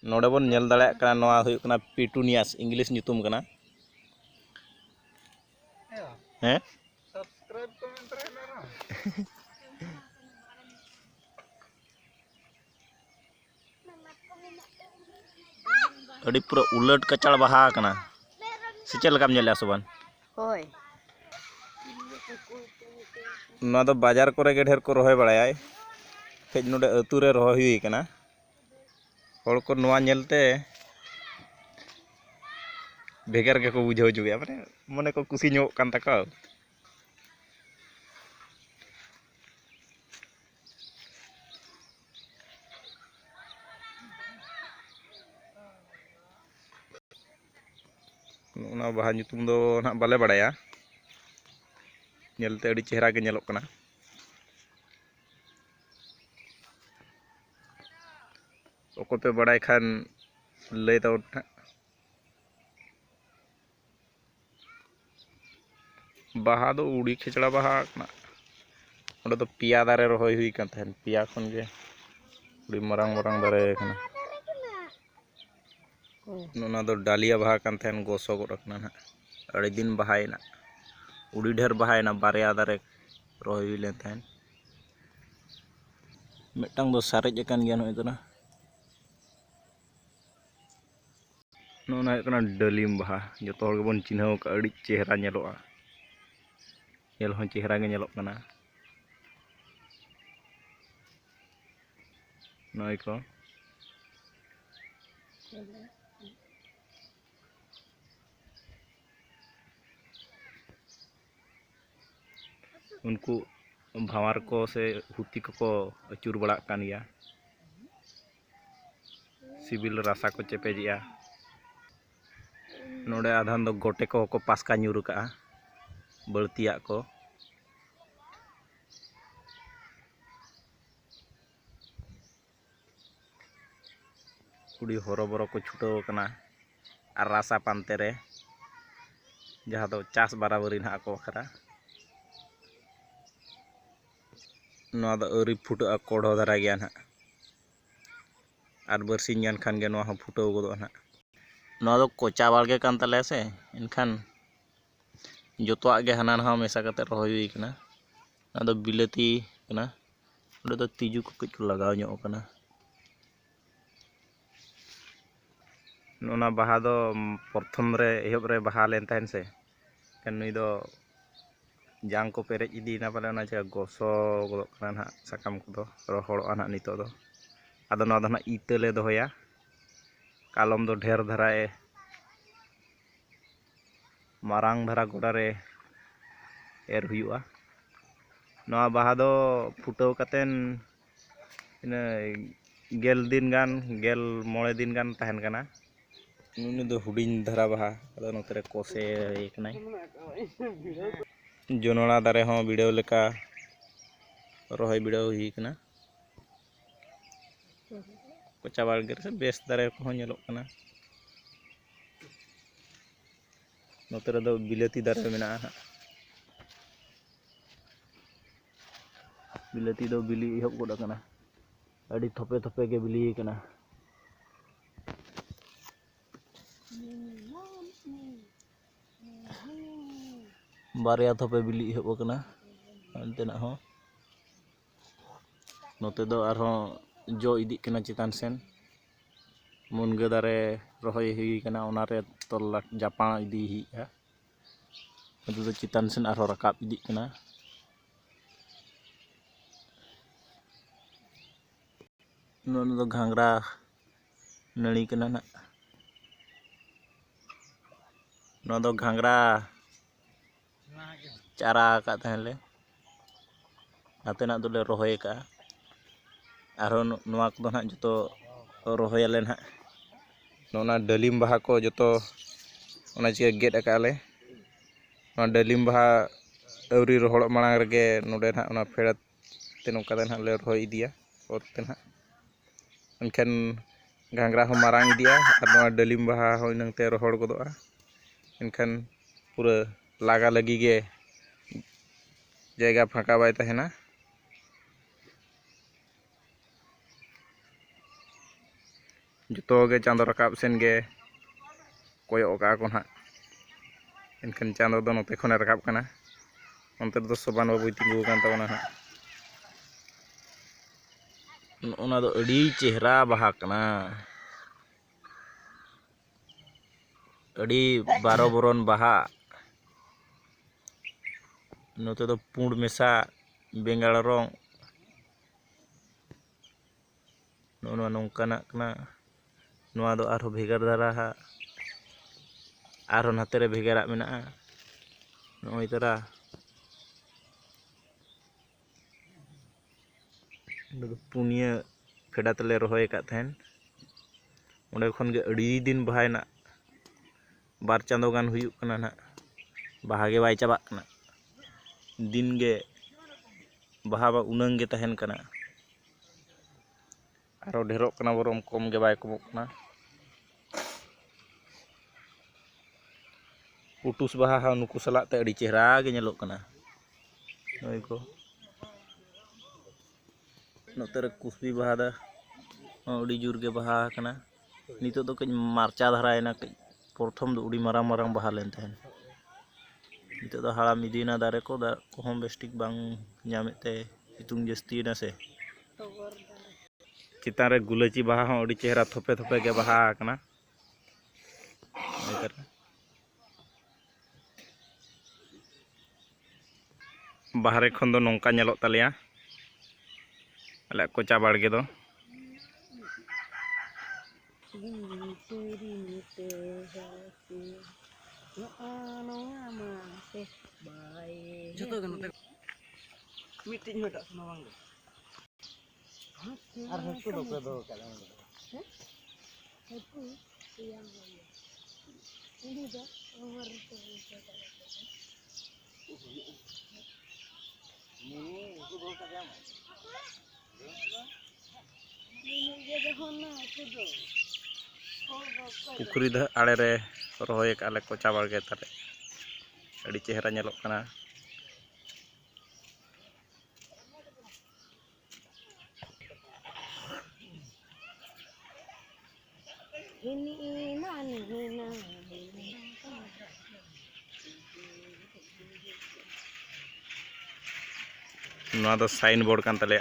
नोडे बन नेल दाड़ेयाग कना नोआ हुयुग कना पिटूनियास इंग्लिश ᱧᱩᱛᱩᱢ कना हैं सब्सक्राइब कमेंट रहना ना अड़ी पूरा उलट कचाड़ बहा कना से चल लगाम नेला सुबन होय नोआ दो बाजार करे गे ढेर को रोहे बड़ाया फेज नोडे अतु रे रोह हुई कना हर को नोआ नेलते भेगर के को बुझाव जुगे माने मने को कुसी ᱧᱚᱜ कान तको ना बाहा ᱧᱩᱛᱩᱢ दो ना बाले बड़ाया नेलते अड़ी चेहरा के नेलोग कना ओकोपे बड़ाय खान लय दो बाहा दो उड़ी खेचड़ा बाहा कना ओंडे दो पिया दारे रोहय हुई कान तहन पिया खन गे उड़ी मरांग मरांग दारे कना नोना दो डालिया बाहा कान तहन गोसो गोड कना ना अड़ी दिन बाहायना उड़ी ढेर बाहायना बारया दारे रोहय हुई लेन तहन मिटटांग दो सारेज अकान गया नोय तना नोना कना डलिम बाहा जतो हर गेबन चिन्हाव का अड़ी चेहरा नेलोआ नेल हों चेहरा गे नेलोग कना नोय को उनको भावार को से हुती को अचूर बड़ा कान गया सिबिल रासा को चेपेजिया नोडे आधान दो गोटे को पासका ᱧᱩᱨ का बळतिया को उड़ी हरोबरो को छुटाव कना और रासा पानते रे जहाँ दो चास बराबरी ना को खरा नोआ दो अरी फुटा कोढ़ो धरा गया ना और बरसिन गान खान गे नोआ हो फुटाव गोदो ना नोआ दो कोचा बालगे कान तले से इनखान जोतोआग गे हाना नहा मेसा कते रोहय हुई कना ना दो बिलाती कना ओंडे दो तिजू को कच लगाव ᱧᱚᱜ कना नोना बाहा दो प्रथम रे एहब रे बाहा लेन तहन से कन नुई दो जांग को पेरेज इदीना पाले ओना जगह गोसो गोदोग कना ना साकाम को दो रोहड़ोआ ना नितो दो आदो नोआ दो ना ईता ले दोहया कालम दो ढेर धराए मारांग धरा गोडा रे एर हुयुआ नोआ बाहा दो फुटाव कतेन इन गेल दिन गान गेल मोड़े दिन गान तहन कना नुनी दो हुडिन धरा बाहा आदो नोतरे कोसे एकनाय जोनोड़ा दारे हों बिड़ाव लेका रोहय बिड़ाव हुई कना कोचा बालगे से बेस दारे को हों नेलोग कना नोतरे दो बिलाती दारे मेना बिलाती दो बिली एहब गोड कना अड़ी थोपे थोपे के बिली कना बारया थोपे बिली एहब कना अंतेना हो नोते दो आरो जो इदी कना चितान सेन मुनगा दारे रोहय हुई कना ओनारे तोला जापा इदी हिया अदु दो चितान सेन आरो राकाब इदी कना नोन दो घांगरा नड़ी कना ना नो दो घांगरा चारा का तहले नातेना दोले रोहय का आरो नोआ को ना जतो रोहय आले ना नोना डलिम बाहा को जतो ओना चिया गेट अकाले नोआ डलिम बाहा अवरी रोहड़ मांग रगे नोडे ना ओना फेड़ा ते नोका ना ले रोहय इदिया ओते ना एनखान घांगरा हो मारांग इदिया और नोआ डलिम बाहा हो नंगते रोहड़ गोदोआ एनखान पूरा लागा लगी गे जायगा फाँका बाय तहना जतो गे चांदो रकाब सेन गे कोयok का को ना एनखान चांदो दो नोते खने रकाब कना onte do soban babu tinggu kan tabana ha ona do adi chehra baha kana adi baro boron baha note do pund mesa bengal rong nono nongkana kana noa do arho bhegar dara ha arho natere bhegarak menaa noi tara punya फेडा तले रहोय का then ओंडे खन गे अड़ी दिन बहायना बार चांदो गान हुयुक कना ना बाहा गे बाय चाबाक कना दिन गे बाहा बा उनंग गे तहन कना आरो ढेरोक कना बरम कम गे बाय कमक कना पुटुस बाहा हा नुकु सलाक ते अड़ी चेहरा गे नेलोक कना नय को नोते रे कुसबी बाहा दा अड़ी जुर गे बाहा कना नितो दो कई मार्चा धरायना कई प्रथम दो उड़ी मारांग मारांग बाहा लेन तहन नितो दो हाड़ाम इदीना दारे को हम बेस्टिक बांग ᱧᱟᱢᱮते सितुंग जस्तीना से चितान रे गुलाची बाहा हो अड़ी चेहरा थोपे थोपे गे बाहा कना बाहरे खन दो नोंका नेलोक तालेया आले कोचा बाड़गे दो मीटिंग हटा सुना बांग और हटू दो पे दो कला हैं हटू yang ini dah nomor itu ini itu dua kali ini dia dah na itu do Pukhri दा आड़े रे रहोय का आले कोचा बाड़गे तारे अड़ी चेहरा नेलोक कना ini नोआ दो साइन बोर्ड कान तले